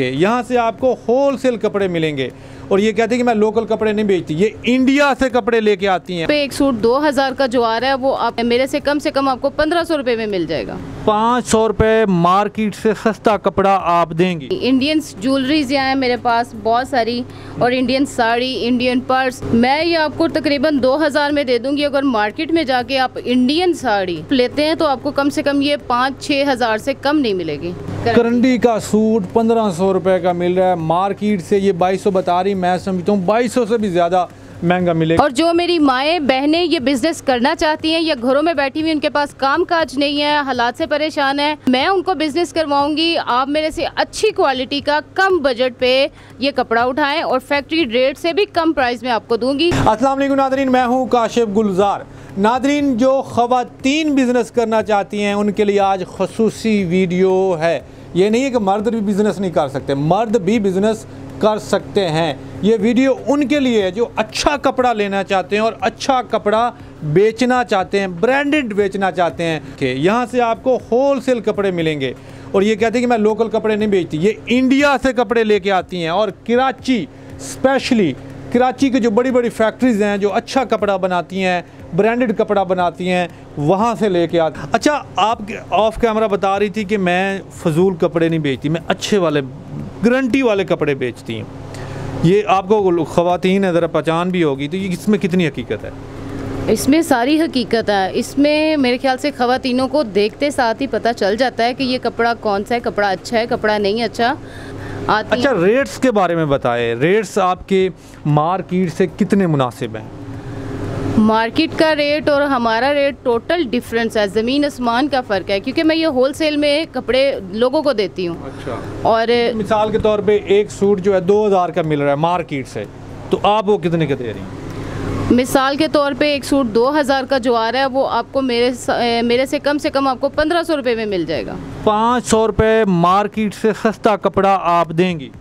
यहाँ से आपको होलसेल कपड़े मिलेंगे और ये कहते हैं कि मैं लोकल कपड़े नहीं बेचती, ये इंडिया से कपड़े लेके आती हैं। पे एक सूट 2000 का जो आ रहा है वो आप मेरे से कम आपको 1500 रुपए में मिल जाएगा। 500 रुपए मार्केट से सस्ता कपड़ा आप देंगी। इंडियन ज्वेलरीज यहाँ है मेरे पास बहुत सारी, और इंडियन साड़ी, इंडियन पर्स, मैं ये आपको तकरीबन 2000 में दे दूंगी। अगर मार्केट में जाके आप इंडियन साड़ी लेते हैं तो आपको कम से कम ये 5-6 हज़ार से कम नहीं मिलेगी। करंडी का सूट 1500 रुपए का मिल रहा है, मार्केट से ये 2200 बता रही, मैं समझता हूँ 2200 से भी ज़्यादा महंगा मिलेगा। और जो मेरी माएँ बहनें ये बिजनेस करना चाहती हैं या घरों में बैठी हुई उनके पास काम काज नहीं है, हालात से परेशान है, मैं उनको बिजनेस करवाऊंगी। आप मेरे से अच्छी क्वालिटी का कम बजट पे ये कपड़ा उठाएं और फैक्ट्री रेट से भी कम प्राइस में आपको दूंगी। अस्सलाम वालेकुम नादरीन, मैं हूँ काशिफ गुलजार। नादरीन, जो ख़वातीन बिजनेस करना चाहती हैं उनके लिए आज खसूसी वीडियो है। ये नहीं है कि मर्द भी बिजनेस नहीं कर सकते, मर्द भी बिजनेस कर सकते हैं। ये वीडियो उनके लिए है जो अच्छा कपड़ा लेना चाहते हैं और अच्छा कपड़ा बेचना चाहते हैं, ब्रांडेड बेचना चाहते हैं। कि यहाँ से आपको होलसेल कपड़े मिलेंगे और ये कहते हैं कि मैं लोकल कपड़े नहीं बेचती, ये इंडिया से कपड़े लेके आती हैं। और कराची, स्पेशली कराची की जो बड़ी बड़ी फैक्ट्रीज़ हैं जो अच्छा कपड़ा बनाती हैं, ब्रांडेड कपड़ा बनाती हैं, वहाँ से लेके आती। अच्छा, आप ऑफ कैमरा बता रही थी कि मैं फजूल कपड़े नहीं बेचती, मैं अच्छे वाले गारंटी वाले कपड़े बेचती हूँ। ये आपको ख़वातीन है, ज़रा पहचान भी होगी, तो ये इसमें कितनी हकीकत है? इसमें सारी हकीकत है। इसमें मेरे ख्याल से ख़वातीनों को देखते साथ ही पता चल जाता है कि ये कपड़ा कौन सा है, कपड़ा अच्छा है, कपड़ा नहीं अच्छा। अच्छा, रेट्स के बारे में बताएं, रेट्स आपके मार्केट से कितने मुनासिब हैं? मार्केट का रेट और हमारा रेट टोटल डिफरेंस है, ज़मीन आसमान का फ़र्क है, क्योंकि मैं ये होलसेल में कपड़े लोगों को देती हूँ। अच्छा। और मिसाल के तौर पे एक सूट जो है 2000 का मिल रहा है मार्केट से, तो आप वो कितने का दे रही हैं? मिसाल के तौर पे एक सूट 2000 का जो आ रहा है वो आपको मेरे से कम आपको 1500 रुपये में मिल जाएगा। 500 रुपये मार्केट से सस्ता कपड़ा आप देंगी?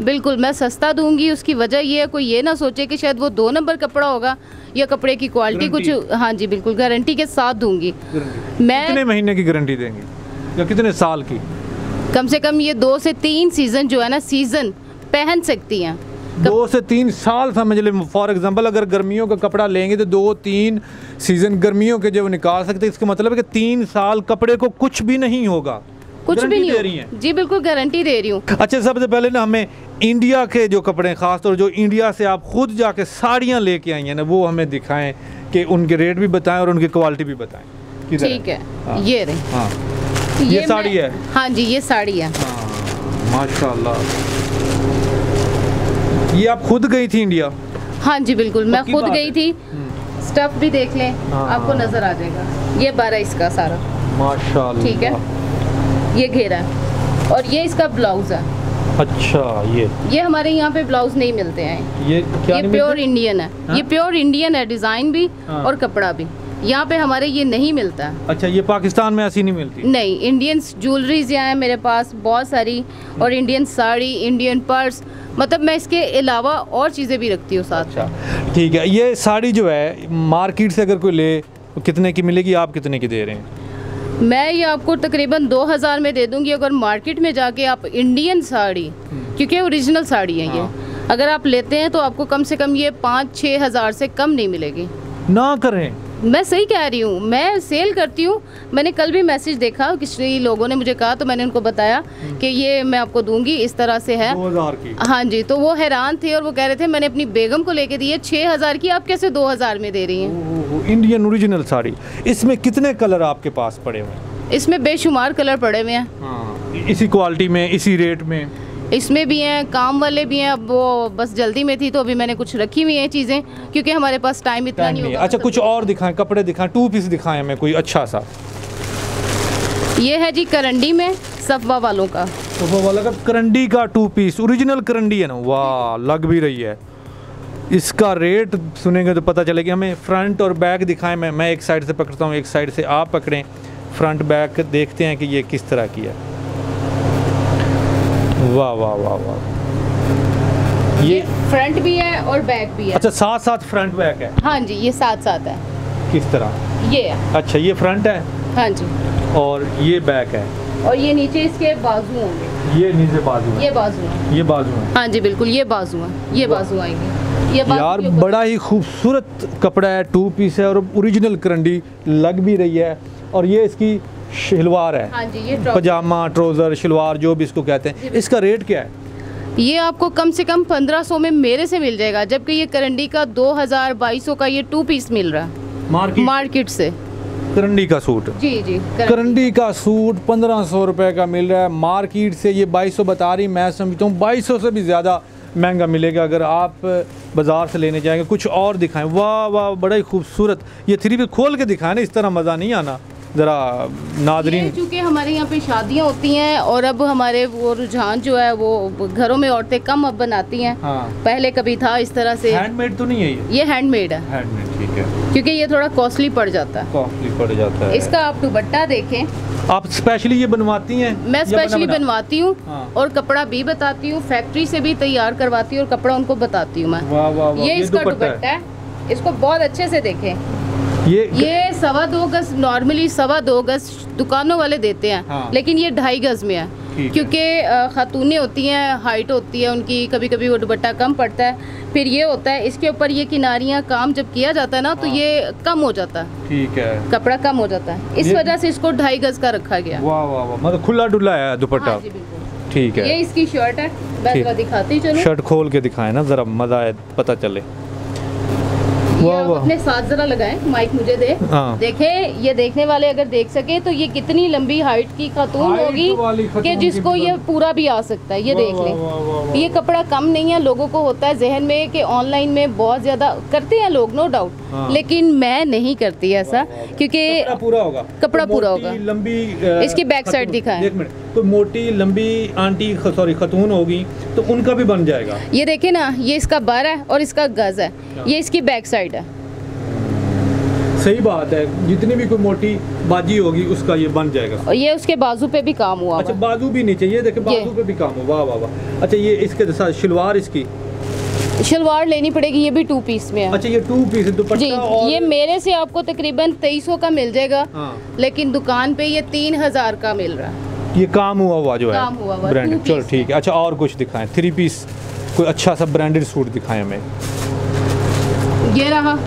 बिल्कुल, मैं सस्ता दूंगी। उसकी वजह ये है, कोई ये ना सोचे कि शायद वो 2 नंबर कपड़ा होगा या कपड़े की क्वालिटी कुछ। हाँ जी बिल्कुल, गारंटी के साथ दूंगी। मैं कितने महीने की गारंटी देंगी या कितने साल की? कम से कम ये 2 से 3 सीज़न जो है ना, सीज़न पहन सकती हैं। 2 से 3 साल समझ ले। फॉर एग्जांपल अगर गर्मियों का कपड़ा लेंगे तो 2-3 सीज़न गर्मियों के जो निकाल सकते, इसका मतलब है कि 3 साल कपड़े को कुछ भी नहीं होगा। कुछ भी नहीं दे रही हैं? जी बिल्कुल, गारंटी दे रही हूँ। अच्छा, सबसे पहले ना हमें इंडिया के जो कपड़े, ख़ासतौर जो इंडिया से आप खुद जाके साड़ियाँ लेके आई हैं ना, वो हमें दिखाएं कि उनके रेट भी बताएं और उनकी क्वालिटी भी बताएं। ठीक है। हाँ। ये रहे। हाँ, ये साड़ी है। हाँ जी, ये साड़ी है। हाँ, माशाल्लाह। ये आप खुद गई थी इंडिया? हाँ जी बिल्कुल, मैं खुद गई थी। स्टफ भी देख लें, आपको नजर आ जाएगा। ये 12 इसका सारा, माशाल्लाह। ठीक है, ये घेरा है और ये इसका ब्लाउज है। अच्छा, ये हमारे यहाँ पे ब्लाउज नहीं मिलते हैं। ये क्या? ये प्योर इंडियन है। हाँ? ये प्योर इंडियन है, डिजाइन भी और कपड़ा भी। यहाँ पे हमारे ये नहीं मिलता है। अच्छा, ये पाकिस्तान में ऐसी नहीं मिलती? नहीं, इंडियन ज्वेलरीज यहाँ है मेरे पास बहुत सारी, और इंडियन साड़ी, इंडियन पर्स, मतलब मैं इसके अलावा और चीज़ें भी रखती हूँ साथ। अच्छा, ठीक है। ये साड़ी जो है मार्केट से अगर कोई ले तो कितने की मिलेगी, आप कितने की दे रहे हैं? मैं ये आपको तकरीबन 2000 में दे दूंगी। अगर मार्केट में जाके आप इंडियन साड़ी, क्योंकि ओरिजिनल साड़ी है ये, अगर आप लेते हैं तो आपको कम से कम ये 5-6 हज़ार से कम नहीं मिलेगी। ना करें, मैं सही कह रही हूँ, मैं सेल करती हूँ। मैंने कल भी मैसेज देखा, किसी लोगों ने मुझे कहा तो मैंने उनको बताया कि ये मैं आपको दूंगी, इस तरह से है 2000 की। हाँ जी, तो वो हैरान थे और वो कह रहे थे मैंने अपनी बेगम को लेके दी है 6000 की, आप कैसे 2000 में दे रही हैं? Indian original sari. इसमें कितने कलर आपके पास पड़े हुए हैं? इसमें बेशुमार कलर पड़े हुए हैं। हाँ, इसी क्वालिटी में, इसी रेट में? इसमें भी हैं, काम वाले भी हैं। अब वो बस जल्दी में थी तो अभी मैंने कुछ रखी हुई हैं चीज़ें, क्योंकि हमारे पास टाइम इतना नहीं होगा। अच्छा, कुछ और दिखाएं, कपड़े दिखाएं, 2 पीस दिखाएं हमें कोई अच्छा सा। ये है जी करंडी में सफवा वालों का। सफवा वाला का करंडी का 2 पीस, ओरिजिनल करंडी है ना? वाह, लग भी रही है। इसका रेट सुनेंगे तो पता चलेगा हमें। फ्रंट और बैक दिखाएं। मैं एक साइड से पकड़ता हूँ, एक साइड से आप पकड़ें। फ्रंट बैक देखते हैं कि ये किस तरह की है। वाह वाह वाह वाह। ये फ्रंट भी है और बैक भी है। अच्छा, साथ साथ फ्रंट बैक है? हाँ जी, ये साथ साथ है। किस तरह? ये है। अच्छा, ये फ्रंट है? हाँ जी। और ये बैक है? और ये नीचे इसके बाजू होंगे, ये नीचे बाजू है, ये बाजू है, ये बाजू है। हाँ जी बिल्कुल, ये बाजू है, ये बाजू आएंगे, ये बाजू यार के ऊपर। बड़ा ही खूबसूरत कपड़ा है, 2 पीस है और ओरिजिनल करंडी लग भी रही है। और ये इसकी शलवार है, हाँ जी, ये पजामा, ट्राउज़र, शलवार जो भी इसको कहते हैं। इसका रेट क्या है? ये आपको कम से कम 1500 में मेरे से मिल जाएगा, जबकि ये करंडी का 2000-2200 का ये 2 पीस मिल रहा है मार्केट से। करंडी का सूट, जी जी, करंडी का सूट 1500 रुपए का मिल रहा है मार्केट से। ये 2200 बता रही, मैं समझता हूँ 2200 से भी ज़्यादा महंगा मिलेगा अगर आप बाज़ार से लेने जाएंगे। कुछ और दिखाएं। वाह वाह, बड़ा ही खूबसूरत। ये 3 पीस खोल के दिखाएं ना, इस तरह मज़ा नहीं आना ज़रा नादरीन। चूँकि हमारे यहाँ पे शादियाँ होती हैं और अब हमारे वो रुझान जो है वो घरों में औरतें कम अब बनाती हैं। हाँ। पहले कभी था इस तरह से। हैंडमेड तो नहीं है ये हैंडमेड है, हैंडमेड, ठीक है, क्योंकि ये थोड़ा कॉस्टली पड़ जाता है। कॉस्टली पड़ जाता है। इसका आप दुपट्टा देखें। आप स्पेशली ये बनवाती हैं? मैं स्पेशली बनवाती हूँ। हाँ। और कपड़ा भी बताती हूँ, फैक्ट्री से भी तैयार करवाती हूँ और कपड़ा उनको बताती हूँ मैं। वाह वाह वाह, ये इसका दुपट्टा है, इसको बहुत अच्छे से देखें। ये 2.25 गज नॉर्मली 2.25 गज दुकानों वाले देते हैं। हाँ। लेकिन ये 2.5 गज में है, क्योंकि खातूनें होती हैं, हाइट होती है उनकी, कभी कभी वो दुपट्टा कम पड़ता है। फिर ये होता है इसके ऊपर ये किनारियाँ काम जब किया जाता है ना, तो ये कम हो जाता है, ठीक है, कपड़ा कम हो जाता है, इस वजह से इसको 2.5 गज का रखा गया। वाह वाह वाह, मतलब खुला डुला है दुपट्टा। हाँ जी, बिल्कुल। ठीक है, ये इसकी शर्ट है, मैं जरा दिखाती चलूं। शर्ट खोल के दिखाएं ना जरा, मजा आए, पता चले। ये आप अपने साथ जरा लगाएं, माइक मुझे दे। हाँ। देखें, ये देखने वाले अगर देख सके तो ये कितनी लंबी हाइट की खातून होगी कि जिसको ये पूरा भी आ सकता है। ये देख लें, ये कपड़ा कम नहीं है। लोगों को होता है जहन में कि ऑनलाइन में बहुत ज्यादा करते हैं लोग, नो डाउट, लेकिन मैं नहीं करती ऐसा, क्योंकि पूरा होगा, कपड़ा पूरा होगा। लंबी इसकी बैक साइड दिखाएं। एक मिनट, तो मोटी लंबी आंटी सॉरी खतून होगी तो उनका भी बन जाएगा। ये देखे ना, ये इसका 12 है और इसका गज है, ये इसकी बैक साइड है। सही बात है, जितनी भी कोई मोटी बाजी होगी उसका ये बन जाएगा। और ये उसके बाजू पे भी काम हुआ। अच्छा, बाजू भी नीचे, ये देखे बाजू पे भी काम हुआ। वाह वाह वाह। अच्छा, ये इसके साथ शलवार, इसकी शलवार लेनी पड़ेगी, ये भी 2 पीस में है। अच्छा, ये 2 पीस दुपट्टा जी, और ये मेरे से आपको तकरीबन 2300 का मिल जाएगा। हाँ। लेकिन दुकान पे ये 3000 का मिल रहा है। ये काम हुआ जो है, काम हुआ हुआ, ब्रांडेड। 2 चलो पीस ठीक है। अच्छा, और कुछ दिखाएं, 3 पीस कोई अच्छा सा ब्रांडेड सूट दिखाएं हमें। ये रहा,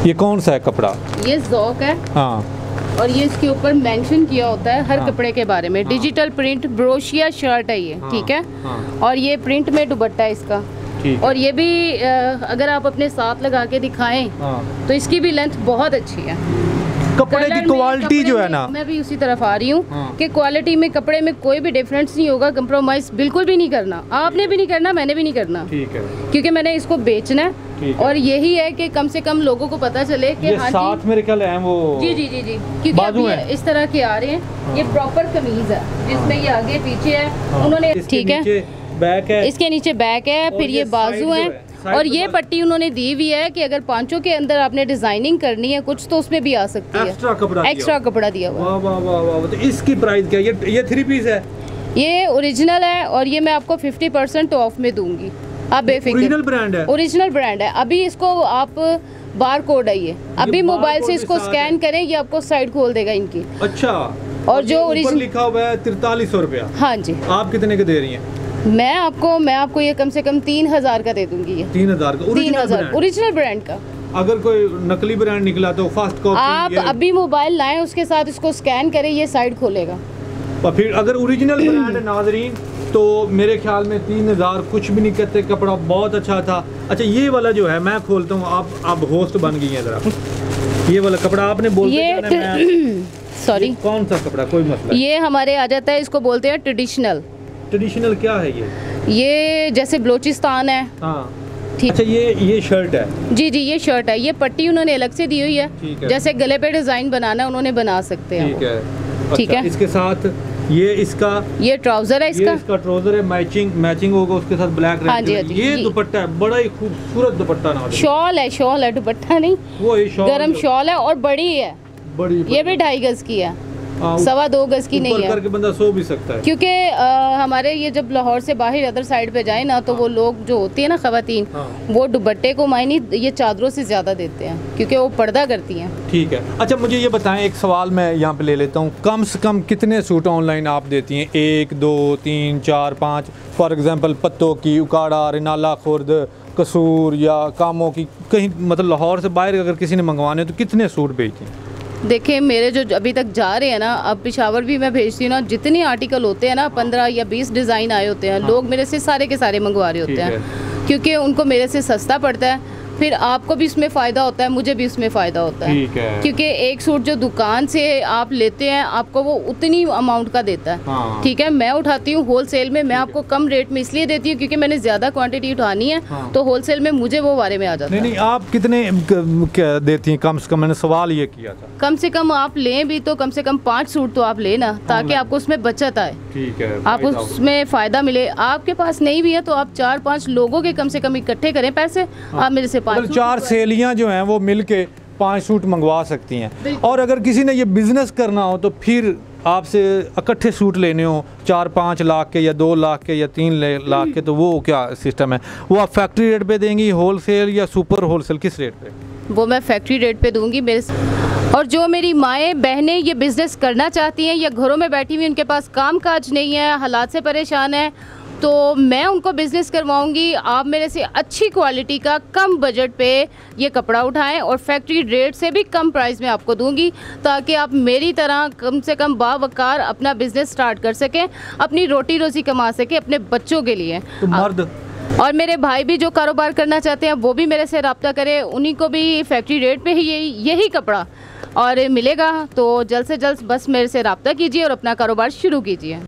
ये कौन सा है कपड़ा? ये ज़ौक है। हाँ। और ये इसके ऊपर मेंशन किया होता है हर हाँ। कपड़े के बारे में। डिजिटल प्रिंट ब्रोशिया शर्ट है ये, ठीक है। और ये प्रिंट में दुपट्टा है इसका। और ये भी अगर आप अपने साथ लगा के दिखाएं तो इसकी भी लेंथ बहुत अच्छी है। कपड़े की क्वालिटी जो है ना, मैं भी उसी तरफ आ रही हूँ कि क्वालिटी में कपड़े में कोई भी डिफरेंस नहीं होगा। कंप्रोमाइज बिल्कुल भी नहीं करना, आपने भी नहीं करना, मैंने भी नहीं करना, ठीक है, क्योंकि मैंने इसको बेचना है। और यही है कि कम से कम लोगों को पता चले कि हाँ साथ मेरे ख्याल है वो जी जी जी जी, क्योंकि अभी इस तरह के आ रहे हैं। ये प्रॉपर कमीज है जिसमें ये आगे पीछे है उन्होंने, ठीक है, बैक है, इसके नीचे बैक है, फिर ये बाजू है। और ये पट्टी उन्होंने दी हुई है कि अगर पांचों के अंदर आपने डिजाइनिंग करनी है कुछ तो उसमें भी आ सकती है। एक्स्ट्रा कपड़ा दिया हुआ। वाह वाह वाह वाह। तो इसकी प्राइस क्या है? ये 3 पीस है, ये ओरिजिनल है और ये मैं आपको 50% ऑफ में दूंगी, आप बेफिक्र। ओरिजिनल ब्रांड है, ओरिजिनल ब्रांड है। अभी इसको आप बार कोड है ये, अभी मोबाइल से इसको स्कैन करें, ये आपको साइड खोल देगा इनकी। अच्छा, और जो ओरिजिनल लिखा हुआ है 4300 रुपया। हाँ जी। आप कितने के दे रही हैं? मैं आपको ये कम से कम 3000 का दे दूंगी। ये 3000 का ओरिजिनल ब्रांड का। अगर कोई नकली ब्रांड निकला तो फर्स्ट कॉपी आप अभी मोबाइल लाएं, उसके साथ इसको स्कैन करें, ये साइड खोलेगा। और फिर अगर ओरिजिनल ब्रांड है नाजरीन तो मेरे ख्याल में 3000 कुछ भी नहीं करते। कपड़ा बहुत अच्छा था। अच्छा, ये वाला जो है मैं खोलता हूँ, आप होस्ट बन गई हैं जरा। ये वाला कपड़ा आपने बोल सॉरी, कौन सा कपड़ा? कोई मसला, ये हमारे आ जाता है, इसको बोलते हैं ट्रेडिशनल। ट्रेडिशनल क्या है ये जैसे बलोचिस्तान है। हाँ। अच्छा, ये शर्ट है? जी जी, ये शर्ट है। ये पट्टी उन्होंने अलग से दी हुई है, जैसे गले पे डिजाइन बनाना है उन्होंने बना सकते हैं। ठीक है, ठीक है। इसके साथ ये ट्राउजर है, इसका ट्राउजर है, मैचिंग होगा उसके साथ ब्लैक। हाँ जी, ये दुपट्टा है, बड़ा ही खूबसूरत दुपट्टा ना। शॉल है, दुपट्टा नहीं, वो गरम शॉल है और बड़ी है, बड़ी। ये भी 2.5 गज की है। 2.25 गज की नहीं ऊपर है, करके बंदा सो भी सकता है। क्योंकि हमारे ये जब लाहौर से बाहर अदर साइड पे जाए ना तो वो लोग जो होती है ना खवातीन, वो दुपट्टे को मायने ये चादरों से ज़्यादा देते हैं क्योंकि वो पर्दा करती हैं। ठीक है, अच्छा मुझे ये बताएं, एक सवाल मैं यहाँ पे ले लेता हूँ, कम से कम कितने सूट ऑनलाइन आप देती हैं? 1 2 3 4 5 फॉर एग्जांपल पत्तों की, उकाड़ा, रिनाला खुर्द, कसूर या कामों की, कहीं मतलब लाहौर से बाहर अगर किसी ने मंगवाने तो कितने सूट भेजती हैं? देखिए मेरे जो अभी तक जा रहे हैं ना, अब पेशावर भी मैं भेजती हूँ ना, जितने आर्टिकल होते हैं ना 15 या 20 डिज़ाइन आए होते हैं, लोग मेरे से सारे के सारे मंगवा रहे होते हैं क्योंकि उनको मेरे से सस्ता पड़ता है, फिर आपको भी इसमें फ़ायदा होता है, मुझे भी इसमें फ़ायदा होता है, क्योंकि एक सूट जो दुकान से आप लेते हैं आपको वो उतनी अमाउंट का देता है। ठीक है, मैं उठाती हूँ होलसेल में, मैं आपको कम रेट में इसलिए देती हूँ क्योंकि मैंने ज़्यादा क्वांटिटी उठानी है, तो होलसेल में मुझे वो बारे में आ जाता है। नहीं, आप कितने क्या देती हैं कम से कम? मैंने सवाल ये किया था। कम से कम आप लें भी तो कम से कम 5 सूट तो आप लेना, ताकि आपको उसमें बचत आए। ठीक है, आपको उसमें फ़ायदा मिले। आपके पास नहीं भी है तो आप 4-5 लोगों के कम से कम इकट्ठे करें पैसे, आप मेरे से 5 4 सहेलियां जो हैं वो मिलके 5 सूट मंगवा सकती हैं। और अगर किसी ने ये बिज़नेस करना हो तो फिर आपसे इकट्ठे सूट लेने हो 4-5 लाख के या 2 लाख के या 3 लाख के, तो वो क्या सिस्टम है? वो आप फैक्ट्री रेट पे देंगी, होलसेल या सुपर होलसेल, किस रेट पे? वो मैं फैक्ट्री रेट पे दूंगी और जो मेरी माएँ बहनें ये बिज़नेस करना चाहती हैं या घरों में बैठी हुई उनके पास काम काज नहीं है, हालात से परेशान है, तो मैं उनको बिज़नेस करवाऊंगी। आप मेरे से अच्छी क्वालिटी का कम बजट पे ये कपड़ा उठाएं और फैक्ट्री रेट से भी कम प्राइस में आपको दूंगी, ताकि आप मेरी तरह कम से कम बावकार अपना बिज़नेस स्टार्ट कर सकें, अपनी रोटी रोज़ी कमा सकें अपने बच्चों के लिए। तो मर्द और मेरे भाई भी जो कारोबार करना चाहते हैं वो भी मेरे से रब्ता करें, उन्हीं को भी फैक्ट्री रेट पे ही यही कपड़ा और मिलेगा। तो जल्द से जल्द बस मेरे से रब्ता कीजिए और अपना कारोबार शुरू कीजिए।